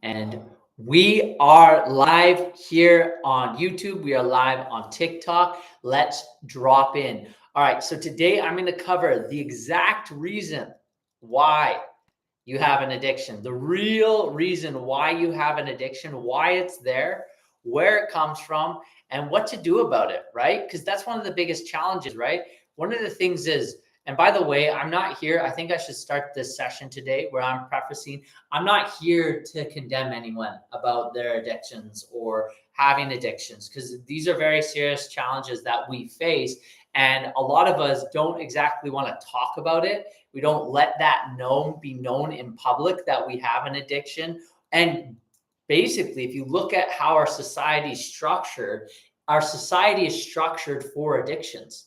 And we are live here on YouTube. We are live on TikTok. Let's drop in. All right, so today I'm going to cover the exact reason why you have an addiction, the real reason why you have an addiction, why it's there, where it comes from, and what to do about it, right? Because that's one of the biggest challenges, right? One of the things is, and by the way, I'm not here. I think I should start this session today where I'm prefacing, I'm not here to condemn anyone about their addictions or having addictions, because these are very serious challenges that we face. And a lot of us don't exactly want to talk about it. We don't let that be known in public that we have an addiction. And basically, if you look at how our society is structured for addictions.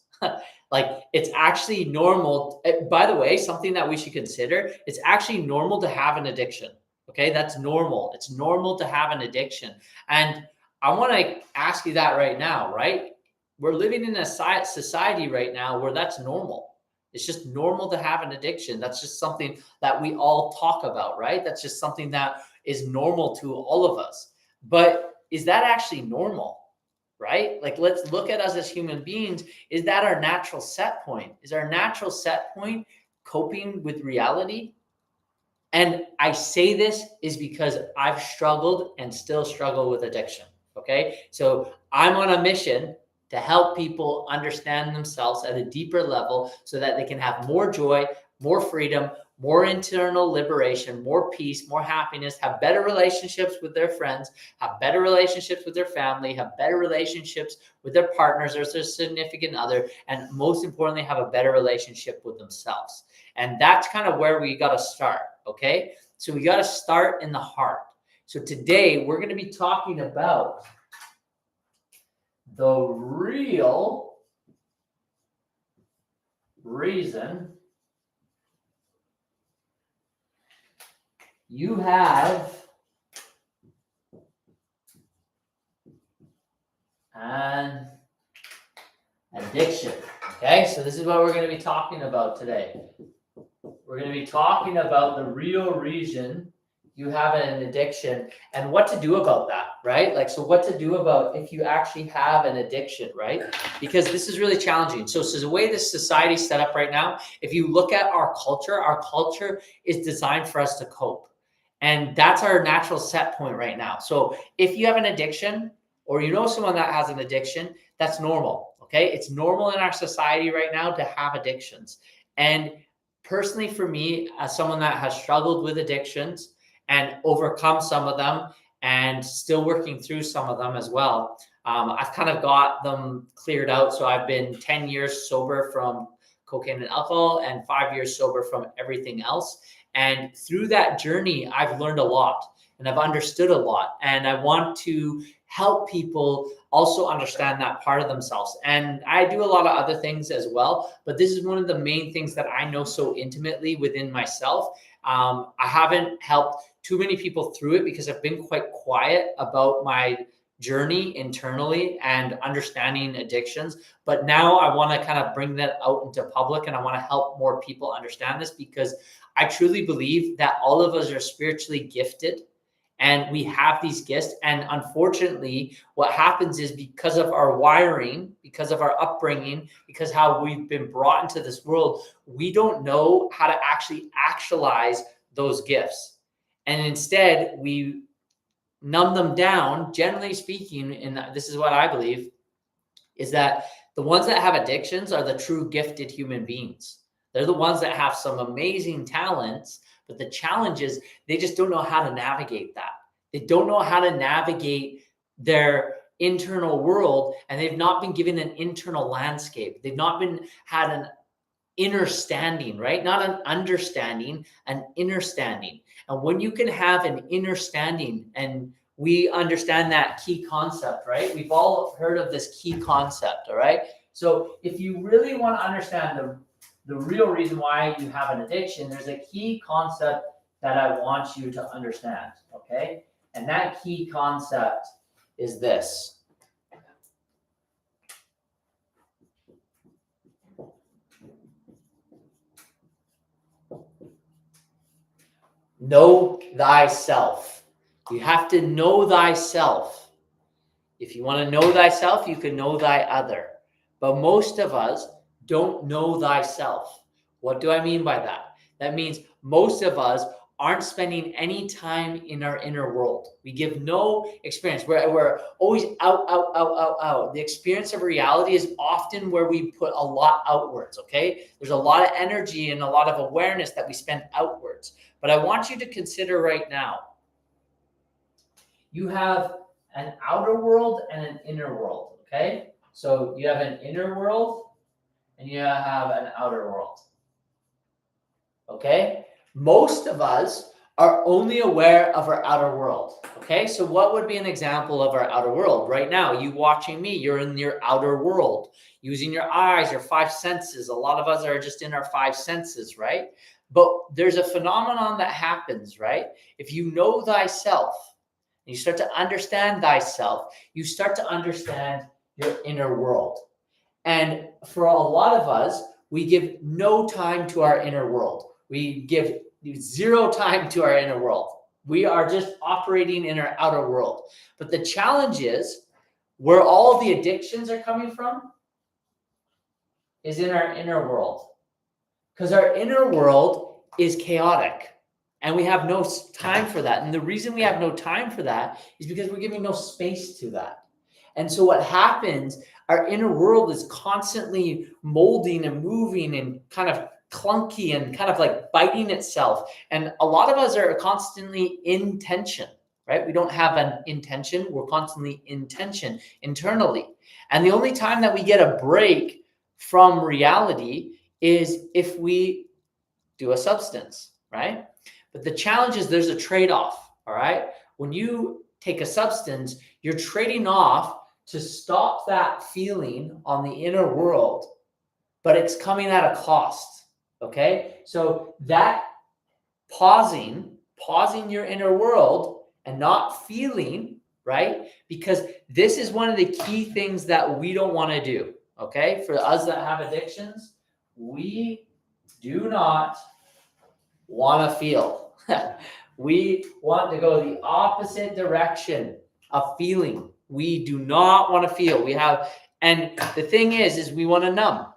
Like, it's actually normal. By the way, something that we should consider, it's actually normal to have an addiction. Okay, that's normal. It's normal to have an addiction. And I want to ask you that right now, right? We're living in a society right now where that's normal. It's just normal to have an addiction. That's just something that we all talk about, right? That's just something that is normal to all of us. But is that actually normal? Right? Like, let's look at us as human beings. Is that our natural set point? Is our natural set point coping with reality? And I say this is because I've struggled and still struggle with addiction. Okay. So I'm on a mission to help people understand themselves at a deeper level so that they can have more joy, more freedom, more internal liberation, more peace, more happiness, have better relationships with their friends, have better relationships with their family, have better relationships with their partners or their significant other, and most importantly, have a better relationship with themselves. And that's kind of where we got to start, okay? So we got to start in the heart. So today we're going to be talking about the real reason you have an addiction. Okay, so this is what we're going to be talking about today. We're going to be talking about the real reason you have an addiction and what to do about that, right? Like, so what to do about if you actually have an addiction, right? Because this is really challenging. So the way this society is set up right now, if you look at our culture is designed for us to cope. And that's our natural set point right now. So if you have an addiction or you know someone that has an addiction, that's normal, okay? It's normal in our society right now to have addictions. And personally, for me, as someone that has struggled with addictions and overcome some of them and still working through some of them as well, I've kind of got them cleared out. So I've been 10 years sober from cocaine and alcohol and 5 years sober from everything else. And through that journey, I've learned a lot and I've understood a lot. And I want to help people also understand that part of themselves. And I do a lot of other things as well, but this is one of the main things that I know so intimately within myself. I haven't helped too many people through it because I've been quite quiet about my journey internally and understanding addictions. But now I want to kind of bring that out into public and I want to help more people understand this because I truly believe that all of us are spiritually gifted and we have these gifts. And unfortunately, what happens is because of our wiring, because of our upbringing, because how we've been brought into this world, we don't know how to actually actualize those gifts. And instead, we numb them down, generally speaking, and this is what I believe, is that the ones that have addictions are the true gifted human beings. They're the ones that have some amazing talents, but the challenge is they just don't know how to navigate that. They don't know how to navigate their internal world, and they've not been given an internal landscape. They've not had an inner standing, right? Not an understanding, an inner standing. And when you can have an inner standing, and we understand that key concept, right? We've all heard of this key concept, all right? So if you really want to understand the real reason why you have an addiction, there's a key concept that I want you to understand, okay? And that key concept is this. Know thyself. You have to know thyself. If you want to know thyself, you can know thy other. But most of us don't know thyself. What do I mean by that? That means most of us aren't spending any time in our inner world. We give no experience. We're always out. The experience of reality is often where we put a lot outwards, okay? There's a lot of energy and a lot of awareness that we spend outwards. But I want you to consider right now, you have an outer world and an inner world, okay? So you have an inner world and you have an outer world, okay? Most of us are only aware of our outer world, okay? So what would be an example of our outer world? Right now, you watching me, you're in your outer world, using your eyes, your five senses. A lot of us are just in our five senses, right? But there's a phenomenon that happens, right? If you know thyself, and you start to understand thyself, you start to understand your inner world. And for a lot of us, we give no time to our inner world. We give zero time to our inner world. We are just operating in our outer world. But the challenge is, where all the addictions are coming from is in our inner world. Because our inner world is chaotic. And we have no time for that. And the reason we have no time for that is because we're giving no space to that. And so what happens, our inner world is constantly molding and moving and kind of clunky and kind of like biting itself. And a lot of us are constantly in tension, right? We don't have an intention. We're constantly in tension internally. And the only time that we get a break from reality is if we do a substance, right? But the challenge is there's a trade-off, all right? When you take a substance, you're trading off to stop that feeling on the inner world, but it's coming at a cost, okay? So that pausing your inner world and not feeling, right? Because this is one of the key things that we don't want to do, okay? For us that have addictions, we do not want to feel. We want to go the opposite direction of feeling. We do not want to feel. And the thing is we want to numb.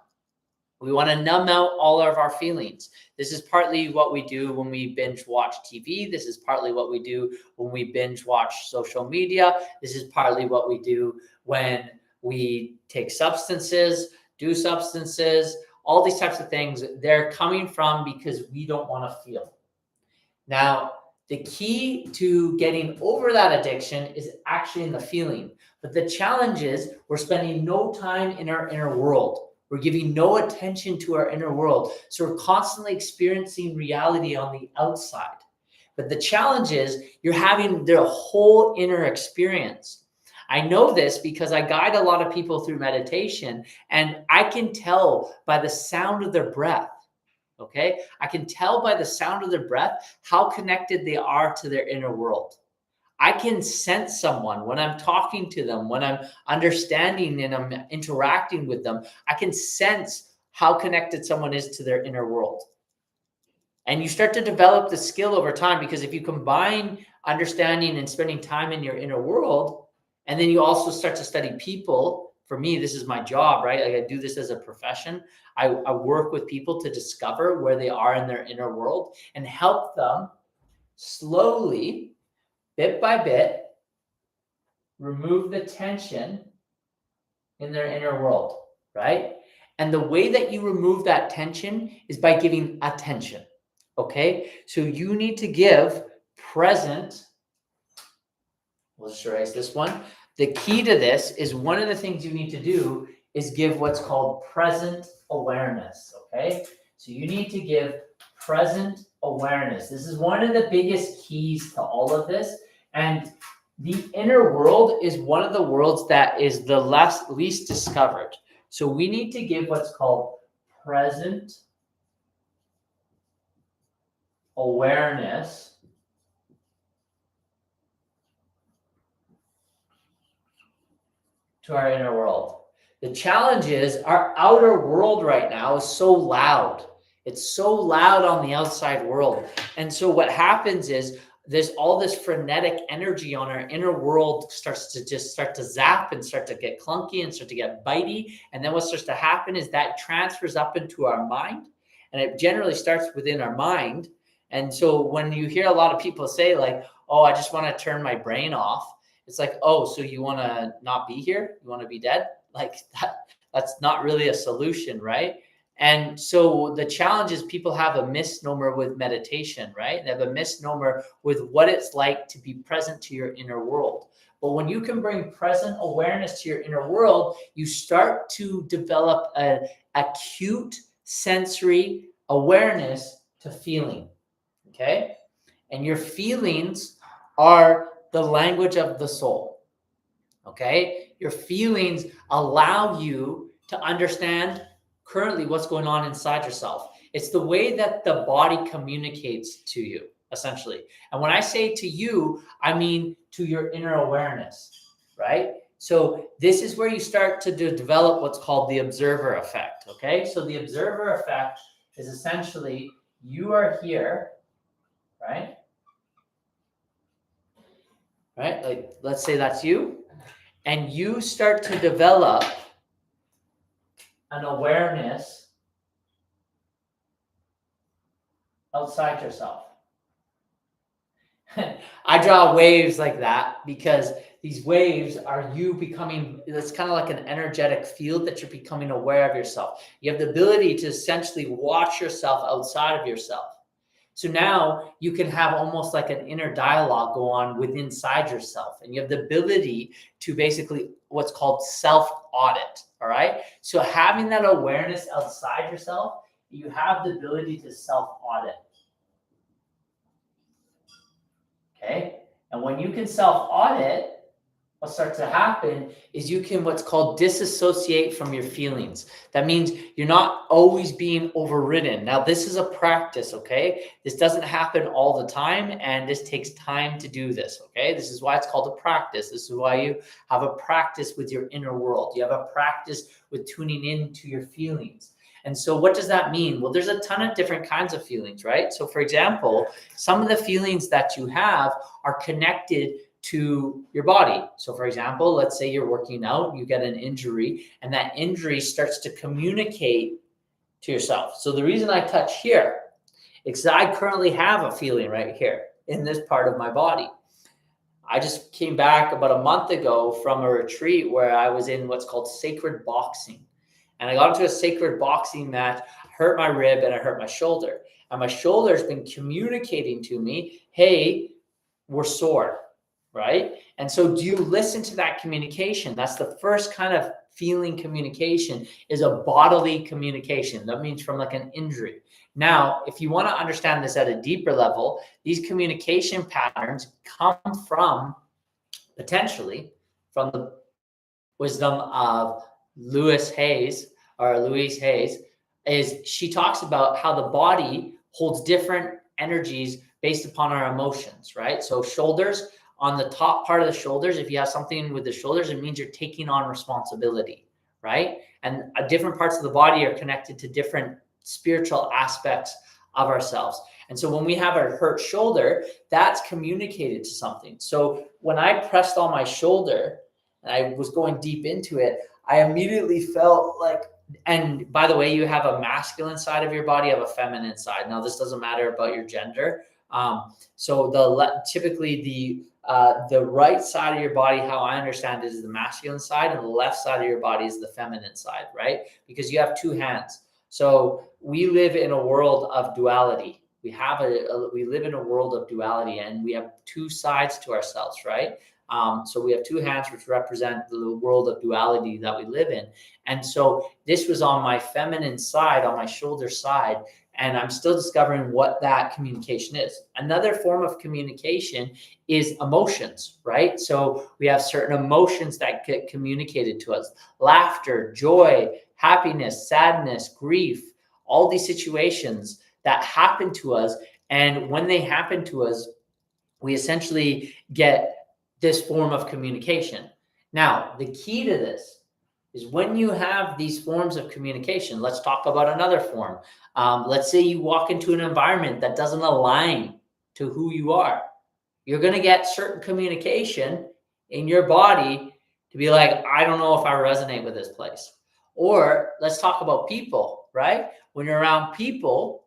We want to numb out all of our feelings. This is partly what we do when we binge watch TV. This is partly what we do when we binge watch social media. This is partly what we do when we take substances, do substances, all these types of things. They're coming from because we don't want to feel. Now, the key to getting over that addiction is actually in the feeling. But the challenge is we're spending no time in our inner world. We're giving no attention to our inner world. So we're constantly experiencing reality on the outside. But the challenge is you're having their whole inner experience. I know this because I guide a lot of people through meditation, and I can tell by the sound of their breath. Okay, I can tell by the sound of their breath how connected they are to their inner world. I can sense someone when I'm talking to them, when I'm understanding and I'm interacting with them. I can sense how connected someone is to their inner world. And you start to develop the skill over time, because if you combine understanding and spending time in your inner world, and then you also start to study people. For me, this is my job, right? Like I do this as a profession. I work with people to discover where they are in their inner world and help them slowly, bit by bit, remove the tension in their inner world, right? And the way that you remove that tension is by giving attention, okay? So you need to give present. Let's just erase this one. The key to this is one of the things you need to do is give what's called present awareness, okay? So you need to give present awareness. This is one of the biggest keys to all of this. And the inner world is one of the worlds that is the least discovered. So we need to give what's called present awareness to our inner world. The challenge is our outer world right now is so loud. It's so loud on the outside world. And so what happens is there's all this frenetic energy on our inner world starts to zap and start to get clunky and start to get bitey. And then what starts to happen is that transfers up into our mind, and it generally starts within our mind. And so when you hear a lot of people say like, oh, I just want to turn my brain off, it's like, oh, so you want to not be here? You want to be dead? Like that's not really a solution, right? And so the challenge is people have a misnomer with meditation, right? They have a misnomer with what it's like to be present to your inner world. But when you can bring present awareness to your inner world, you start to develop an acute sensory awareness to feeling, okay? And your feelings are the language of the soul, okay? Your feelings allow you to understand currently what's going on inside yourself. It's the way that the body communicates to you, essentially. And when I say to you, I mean to your inner awareness, right? So this is where you start to develop what's called the observer effect, okay? So the observer effect is essentially you are here, right? Right? Like, let's say that's you, and you start to develop an awareness outside yourself. I draw waves like that because these waves are you becoming, it's kind of like an energetic field that you're becoming aware of yourself. You have the ability to essentially watch yourself outside of yourself. So now you can have almost like an inner dialogue go on within inside yourself. And you have the ability to basically what's called self-audit, all right? So having that awareness outside yourself, you have the ability to self-audit. Okay, and when you can self-audit, what starts to happen is you can what's called disassociate from your feelings. That means you're not always being overridden. Now, this is a practice, okay? This doesn't happen all the time, and this takes time to do this, okay? This is why it's called a practice. This is why you have a practice with your inner world. You have a practice with tuning into your feelings. And so what does that mean? Well, there's a ton of different kinds of feelings, right? So for example, some of the feelings that you have are connected to your body. So for example, let's say you're working out, you get an injury, and that injury starts to communicate to yourself. So the reason I touch here is because I currently have a feeling right here in this part of my body. I just came back about a month ago from a retreat where I was in what's called sacred boxing. And I got into a sacred boxing match, hurt my rib, and I hurt my shoulder. And my shoulder has been communicating to me, hey, we're sore, right? And so do you listen to that communication? That's the first kind of feeling communication, is a bodily communication. That means from like an injury. Now, if you want to understand this at a deeper level, these communication patterns come from, potentially, from the wisdom of Louise Hayes, is she talks about how the body holds different energies based upon our emotions, right? So shoulders, on the top part of the shoulders, if you have something with the shoulders, it means you're taking on responsibility, right? And different parts of the body are connected to different spiritual aspects of ourselves. And so when we have a hurt shoulder, that's communicated to something. So when I pressed on my shoulder and I was going deep into it, I immediately felt like, and by the way, you have a masculine side of your body, you have a feminine side. Now, this doesn't matter about your gender. So typically the right side of your body, how I understand it, is the masculine side, and the left side of your body is the feminine side, right? Because you have two hands. So we live in a world of duality. We live in a world of duality, and we have two sides to ourselves, right? So we have two hands, which represent the world of duality that we live in. And so this was on my feminine side, on my shoulder side, and I'm still discovering what that communication is. Another form of communication is emotions, right? So we have certain emotions that get communicated to us: laughter, joy, happiness, sadness, grief, all these situations that happen to us. And when they happen to us, we essentially get this form of communication. Now, the key to this is when you have these forms of communication, let's talk about another form. Let's say you walk into an environment that doesn't align to who you are. you're going to get certain communication in your body to be like, I don't know if I resonate with this place. Or let's talk about people, right? When you're around people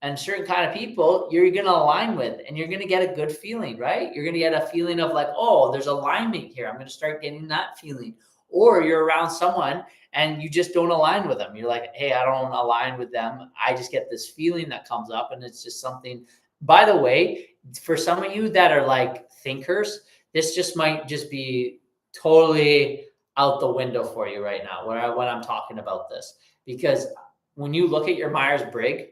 and certain kind of people, you're going to align with, and you're going to get a good feeling, right? You're going to get a feeling of like, oh, there's alignment here. I'm going to start getting that feeling. Or you're around someone and you just don't align with them. You're like, hey, I don't align with them. I just get this feeling that comes up, and it's just something. By the way, for some of you that are like thinkers, this just might just be totally out the window for you right now when I'm talking about this. Because when you look at your Myers-Briggs,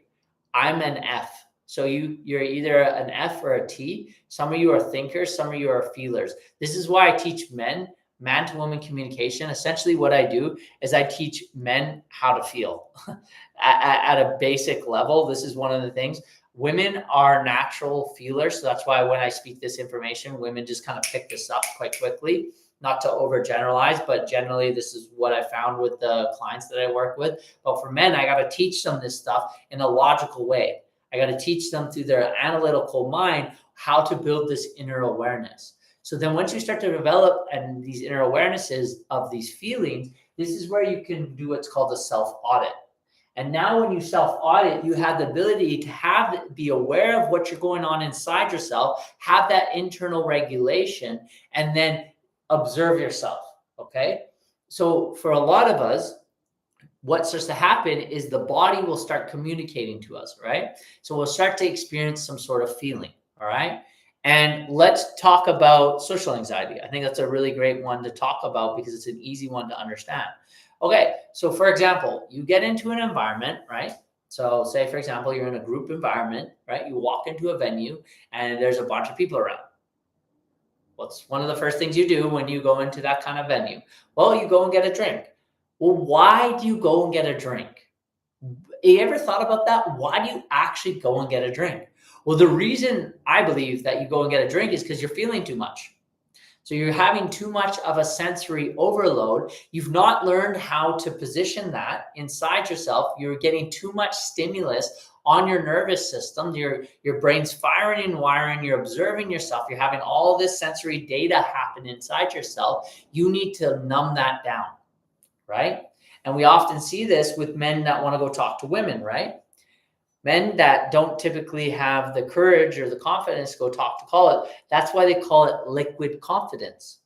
I'm an F. So you're either an F or a T. Some of you are thinkers, some of you are feelers. This is why I teach man to woman communication. Essentially what I do is I teach men how to feel at a basic level. This is one of the things. Women are natural feelers. So that's why when I speak this information, women just kind of pick this up quite quickly. Not to overgeneralize, but generally this is what I found with the clients that I work with. But for men, I got to teach them this stuff in a logical way. I got to teach them through their analytical mind how to build this inner awareness. So then once you start to develop and these inner awarenesses of these feelings, this is where you can do what's called a self-audit. And now when you self-audit, you have the ability to be aware of what you're going on inside yourself, have that internal regulation, and then observe yourself, okay? So for a lot of us, what starts to happen is the body will start communicating to us, right? So we'll start to experience some sort of feeling, all right? And let's talk about social anxiety. I think that's a really great one to talk about because it's an easy one to understand. Okay, so for example, you get into an environment, right? So say, for example, you're in a group environment, right? You walk into a venue and there's a bunch of people around. What's one of the first things you do when you go into that kind of venue? Well, you go and get a drink. Well, why do you go and get a drink? You ever thought about that? Why do you actually go and get a drink? Well, the reason I believe that you go and get a drink is because you're feeling too much. So you're having too much of a sensory overload. You've not learned how to position that inside yourself. You're getting too much stimulus on your nervous system. Your brain's firing and wiring. You're observing yourself. You're having all this sensory data happen inside yourself. You need to numb that down, right? And we often see this with men that want to go talk to women, right? Men that don't typically have the courage or the confidence to go talk to call it. That's why they call it liquid confidence,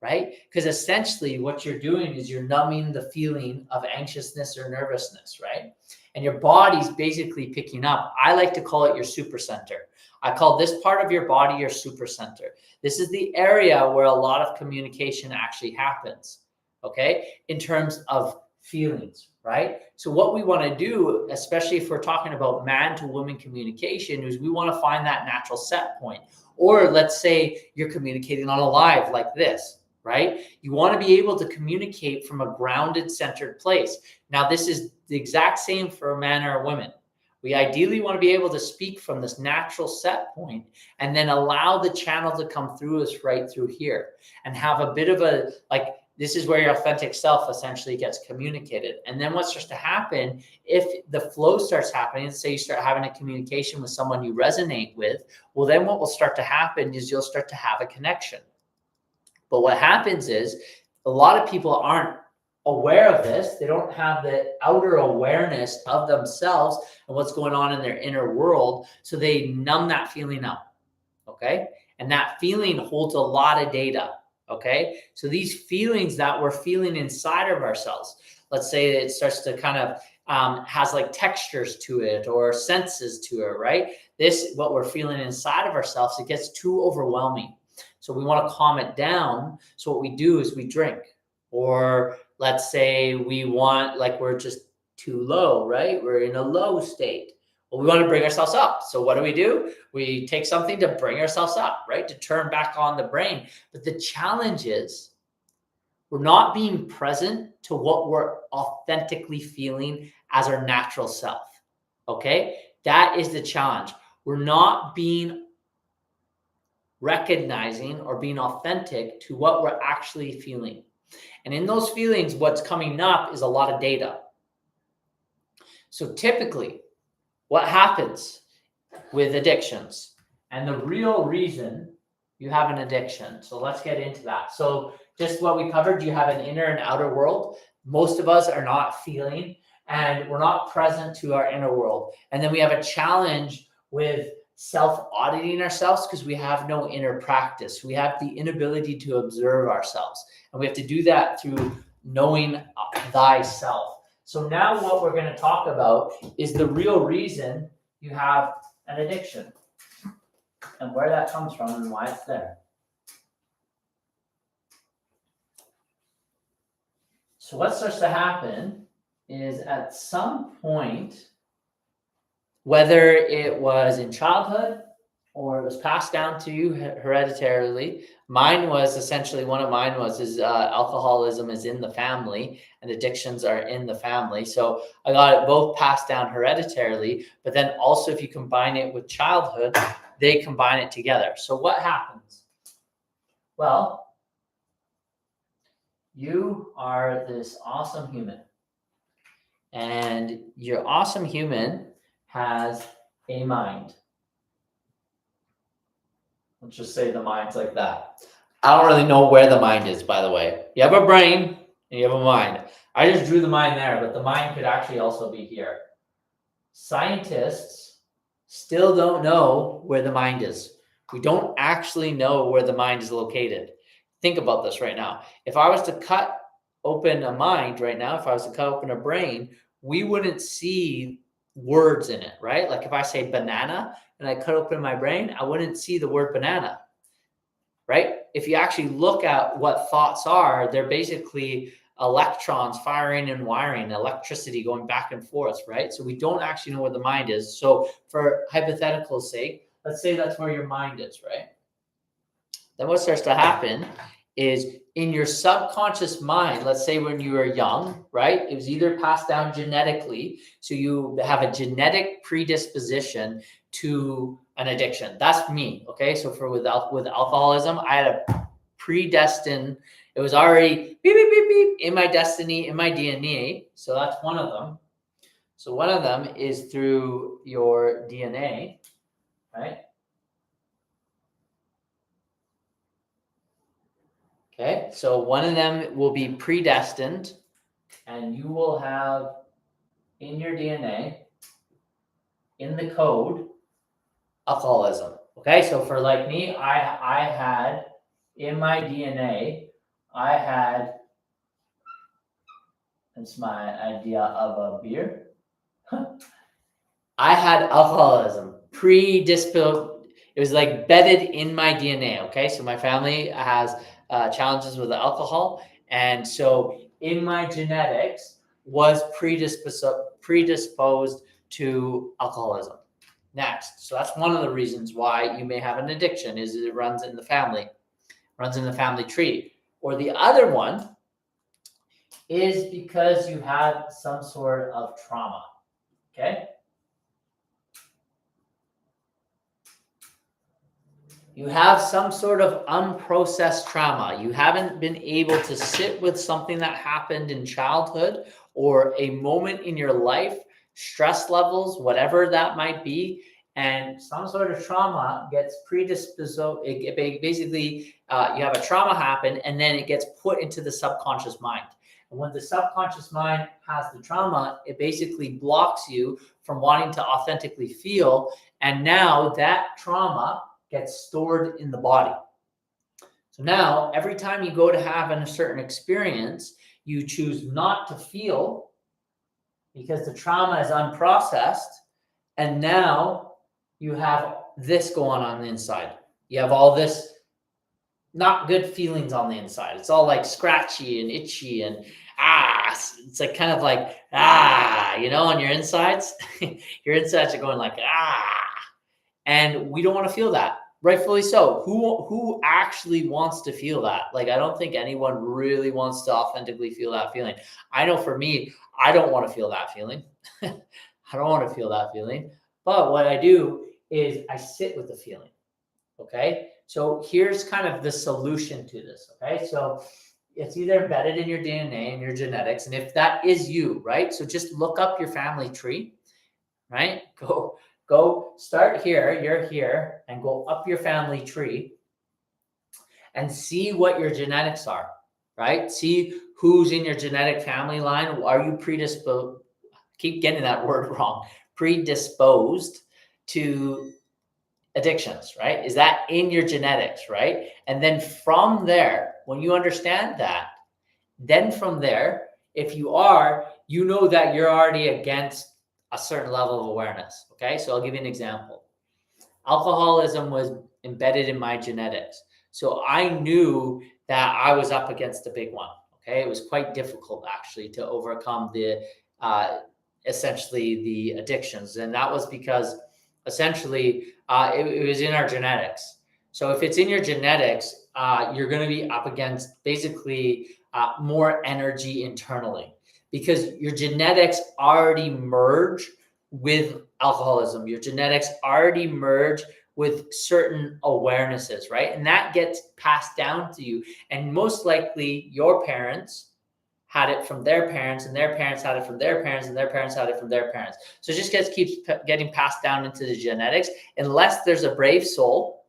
right? Because essentially what you're doing is you're numbing the feeling of anxiousness or nervousness, right? And your body's basically picking up. I like to call it your supercenter. I call this part of your body your supercenter. This is the area where a lot of communication actually happens, okay? In terms of feelings, right? So what we want to do, especially if we're talking about man to woman communication, is we want to find that natural set point. Or let's say you're communicating on a live like this, right? You want to be able to communicate from a grounded, centered place. Now, this is the exact same for a man or a woman. We ideally want to be able to speak from this natural set point and then allow the channel to come through us right through here and have a bit of a, like, this is where your authentic self essentially gets communicated. And then what starts to happen, if the flow starts happening, let's say you start having a communication with someone you resonate with, well, then what will start to happen is you'll start to have a connection. But what happens is a lot of people aren't aware of this. They don't have the outer awareness of themselves and what's going on in their inner world. So they numb that feeling out, okay? And that feeling holds a lot of data. Okay, so these feelings that we're feeling inside of ourselves, let's say it starts to kind of has like textures to it or senses to it, right? This, what we're feeling inside of ourselves, it gets too overwhelming. So we want to calm it down. So what we do is we drink, or let's say we want, like we're just too low, right? We're in a low state. Well, we want to bring ourselves up. So what do? We take something to bring ourselves up, right? To turn back on the brain. But the challenge is we're not being present to what we're authentically feeling as our natural self, okay? That is the challenge. We're not being recognizing or being authentic to what we're actually feeling. And in those feelings, what's coming up is a lot of data. So typically, what happens with addictions, and the real reason you have an addiction. So let's get into that. So just what we covered, you have an inner and outer world. Most of us are not feeling, and we're not present to our inner world. And then we have a challenge with self-auditing ourselves because we have no inner practice. We have the inability to observe ourselves. And we have to do that through knowing thyself. So now what we're going to talk about is the real reason you have an addiction and where that comes from and why it's there. So what starts to happen is at some point, whether it was in childhood or it was passed down to you hereditarily, one of mine was alcoholism is in the family and addictions are in the family. So I got it both passed down hereditarily, but then also if you combine it with childhood, they combine it together. So what happens? Well, you are this awesome human, and your awesome human has a mind. Let's just say the mind's like that. I don't really know where the mind is, by the way. You have a brain and you have a mind. I just drew the mind there, but the mind could actually also be here. Scientists still don't know where the mind is. We don't actually know where the mind is located. Think about this right now. If I was to cut open a mind right now, if I was to cut open a brain, we wouldn't see words in it, right? Like if I say banana and I cut open my brain, I wouldn't see the word banana, right? If you actually look at what thoughts are, they're basically electrons firing and wiring, electricity going back and forth, right? So we don't actually know where the mind is. So for hypothetical sake, let's say that's where your mind is, right? Then what starts to happen is in your subconscious mind, let's say when you were young, right? It was either passed down genetically. So you have a genetic predisposition to an addiction. That's me. Okay. So with alcoholism, I had a predestined, it was already beep, beep, beep, beep, in my destiny, in my DNA. So that's one of them. So one of them is through your DNA, right? Okay, so one of them will be predestined, and you will have in your DNA, in the code, alcoholism. Okay, so for like me, I had in my DNA, that's my idea of a beer. I had alcoholism, predisposed. It was like bedded in my DNA. Okay, so my family has challenges with alcohol, and so in my genetics was predisposed to alcoholism. Next, so that's one of the reasons why you may have an addiction is it runs in the family tree. Or the other one is because you had some sort of trauma. Okay. You have some sort of unprocessed trauma. You haven't been able to sit with something that happened in childhood or a moment in your life, stress levels, whatever that might be, and some sort of trauma gets predisposed. Basically, you have a trauma happen, and then it gets put into the subconscious mind. And when the subconscious mind has the trauma, it basically blocks you from wanting to authentically feel. And now that trauma gets stored in the body. So now every time you go to have a certain experience, you choose not to feel because the trauma is unprocessed. And now you have this going on the inside. You have all this not good feelings on the inside. It's all like scratchy and itchy and it's like kind of like on your insides. Your insides are going like and we don't want to feel that. Rightfully so. Who actually wants to feel that? Like, I don't think anyone really wants to authentically feel that feeling. I know for me, I don't want to feel that feeling. I don't want to feel that feeling. But what I do is I sit with the feeling. Okay. So here's kind of the solution to this. Okay. So it's either embedded in your DNA and your genetics. And if that is you, right? So just look up your family tree, right? Go start here, you're here, and go up your family tree. and see what your genetics are, right? See who's in your genetic family line. Are you predisposed? Keep getting that word wrong. Predisposed to addictions, right? Is that in your genetics, right? And then from there, when you understand that, then from there, if you are, you know that you're already against a certain level of awareness. Okay, so I'll give you an example. Alcoholism was embedded in my genetics. So I knew that I was up against a big one. Okay, it was quite difficult actually to overcome the essentially the addictions, and that was because essentially it was in our genetics. So if it's in your genetics, you're going to be up against basically more energy internally because your genetics already merge with alcoholism. Your genetics already merge with certain awarenesses, right? And that gets passed down to you. And most likely your parents had it from their parents, and their parents had it from their parents, and their parents had it from their parents. So it just keeps getting passed down into the genetics, unless there's a brave soul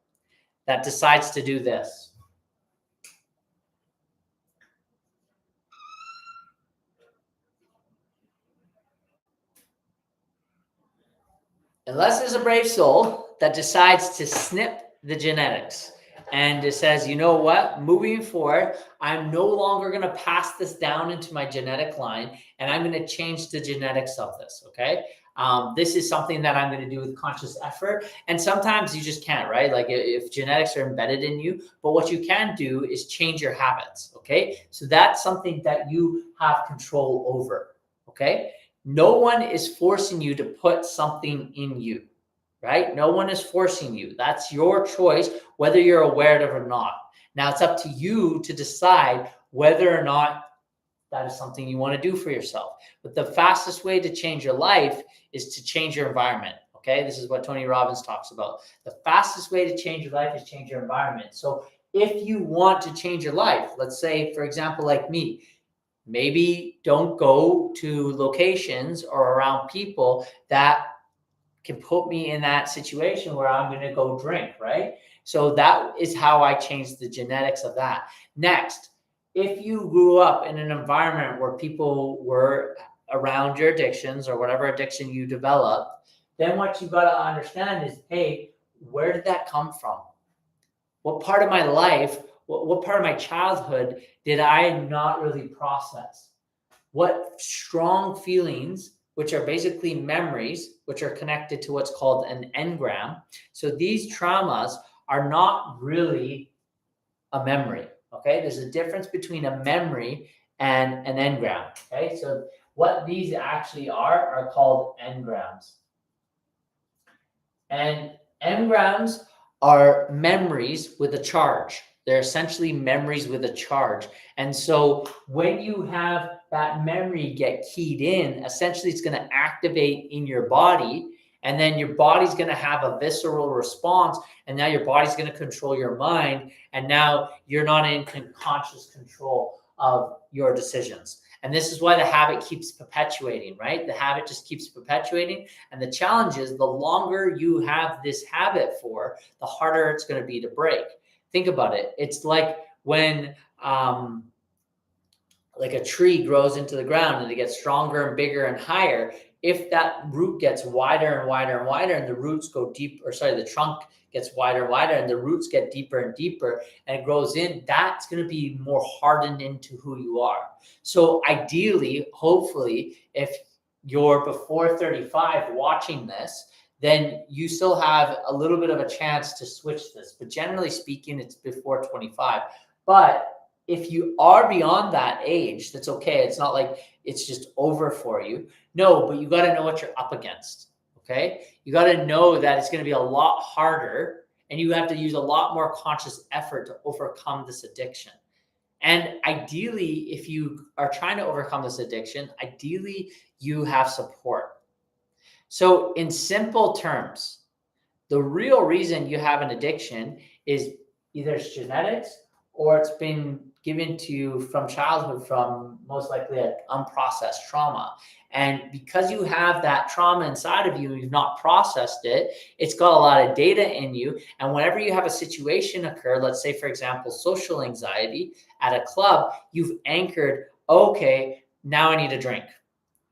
that decides to do this. Unless there's a brave soul that decides to snip the genetics and it says, you know what, moving forward, I'm no longer going to pass this down into my genetic line, and I'm going to change the genetics of this. Okay. This is something that I'm going to do with conscious effort. And sometimes you just can't, right? Like if genetics are embedded in you, but what you can do is change your habits. Okay. So that's something that you have control over. Okay. No one is forcing you to put something in you, right? No one is forcing you. That's your choice, whether you're aware of it or not. Now it's up to you to decide whether or not that is something you want to do for yourself. But the fastest way to change your life is to change your environment. Okay. This is what Tony Robbins talks about. The fastest way to change your life is change your environment. So if you want to change your life, let's say, for example, like me, maybe don't go to locations or around people that can put me in that situation where I'm going to go drink, right? So that is how I changed the genetics of that. Next, if you grew up in an environment where people were around your addictions or whatever addiction you developed, then what you got to understand is, hey, where did that come from? What part of my life, what part of my childhood did I not really process? What strong feelings, which are basically memories, which are connected to what's called an engram. So these traumas are not really a memory. Okay, there's a difference between a memory and an engram. Okay, so what these actually are called engrams. And engrams are memories with a charge. They're essentially memories with a charge. And so when you have that memory get keyed in, essentially it's going to activate in your body, and then your body's going to have a visceral response, and now your body's going to control your mind, and now you're not in conscious control of your decisions. And this is why the habit keeps perpetuating, right? The habit just keeps perpetuating. And the challenge is the longer you have this habit for, the harder it's going to be to break. Think about it. It's like when like a tree grows into the ground and it gets stronger and bigger and higher. If that root gets wider and wider and wider, and the roots go deep, or sorry, the trunk gets wider and wider, and the roots get deeper and deeper, and it grows in, that's going to be more hardened into who you are. So ideally, hopefully, if you're before 35 watching this, then you still have a little bit of a chance to switch this. But generally speaking, it's before 25. But if you are beyond that age, that's okay. It's not like it's just over for you. No, but you got to know what you're up against. Okay. You got to know that it's going to be a lot harder, and you have to use a lot more conscious effort to overcome this addiction. And ideally, if you are trying to overcome this addiction, ideally you have support. So in simple terms, the real reason you have an addiction is either it's genetics or it's been given to you from childhood, from most likely an unprocessed trauma. And because you have that trauma inside of you, you've not processed it, it's got a lot of data in you. And whenever you have a situation occur, let's say, for example, social anxiety at a club, you've anchored, okay, now I need a drink.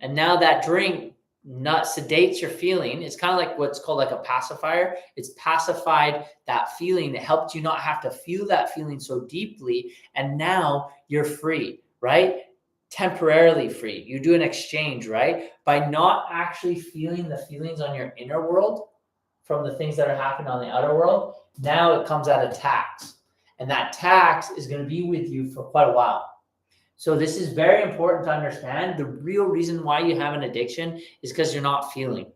And now that drink not sedates your feeling. It's kind of like what's called like a pacifier. It's pacified that feeling. It helped you not have to feel that feeling so deeply. And now you're free, right? Temporarily free. You do an exchange, right? By not actually feeling the feelings on your inner world from the things that are happening on the outer world, now it comes at a tax. And that tax is going to be with you for quite a while. So this is very important to understand. The real reason why you have an addiction is because you're not feeling.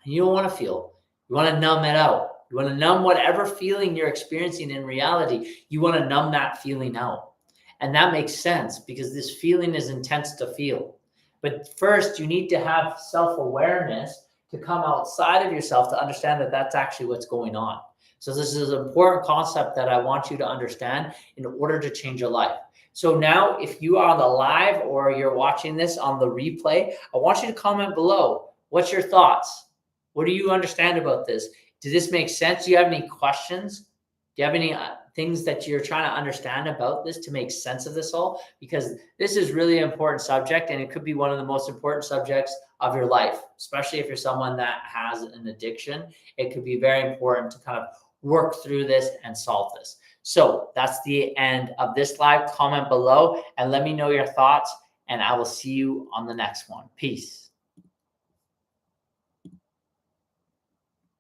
And you don't want to feel. You want to numb it out. You want to numb whatever feeling you're experiencing in reality. You want to numb that feeling out. And that makes sense because this feeling is intense to feel. But first, you need to have self-awareness to come outside of yourself to understand that that's actually what's going on. So this is an important concept that I want you to understand in order to change your life. So now if you are on the live or you're watching this on the replay, I want you to comment below. What's your thoughts? What do you understand about this? Does this make sense? Do you have any questions? Do you have any things that you're trying to understand about this to make sense of this all? Because this is really an important subject, and it could be one of the most important subjects of your life, especially if you're someone that has an addiction. It could be very important to kind of work through this and solve this. So that's the end of this live. Comment below and let me know your thoughts, and I will see you on the next one. Peace.